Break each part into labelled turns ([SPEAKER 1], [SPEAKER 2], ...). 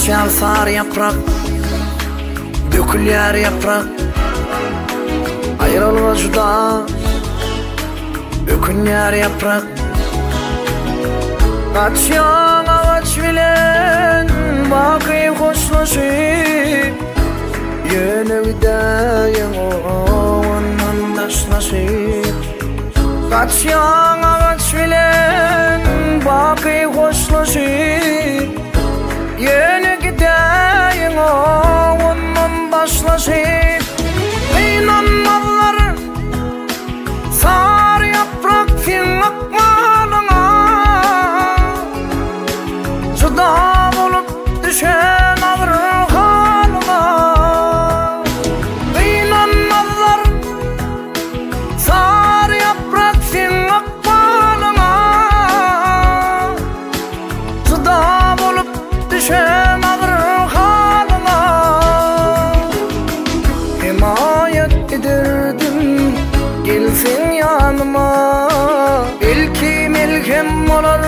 [SPEAKER 1] Yansar yaprak, dökülür yaprak, ayrılır juda, dökülür yaprak. Kaçyan ağaç bilen bakı hoşlaşıp, yeni gideyin ondan taşlaşıp. Kaçyan ağaç bilen bakı hoşlaşıp, yeni gideyin ondan başlaşıp. İnanmazlar sar yaprak fin akmalına, juda bolup düşen ağır halına. İnanmazlar sar yaprak fin akmalına, juda bolup düşen ağır halına. Himayet ederdim gelsin yanıma, ilki melhem olur,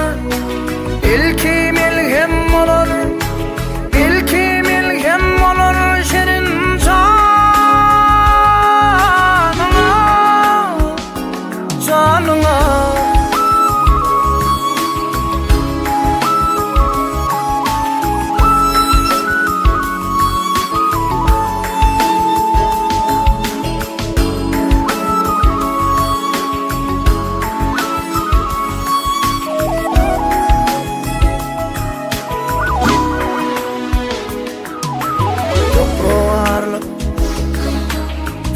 [SPEAKER 1] ilki melhem olur, ilki melhem olur şerin canına, canına.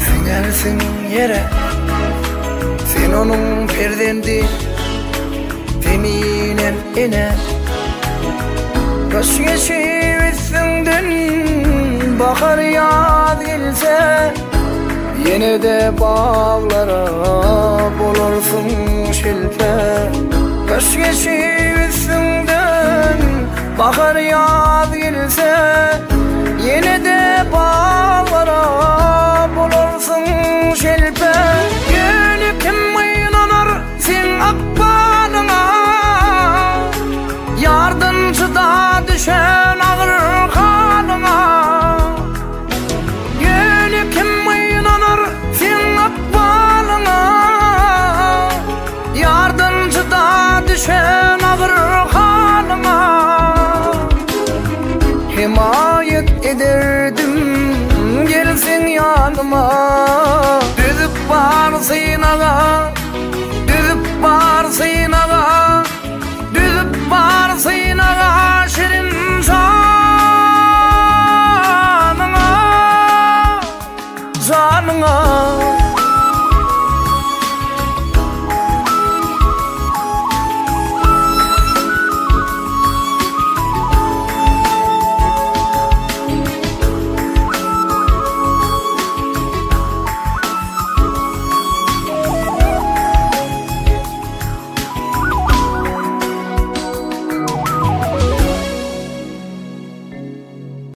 [SPEAKER 1] Fingersin yere, sen onun perdendi, feminen ene. Kaş geçip üstünden bahar yaz gelse, yine de bağlara bulursun şilpe. Kaş geçip üstünden bahar yaz gelse, yine de bağlara bulursun şilpe. Yeni kim inanır sen akbalına, yardımcıda düşen ağır halına. Yeni kim inanır sen akbalına, yardımcıda düşen ağır halına. Himayet ederdim gelsin yanıma, düzüp varsın ağa.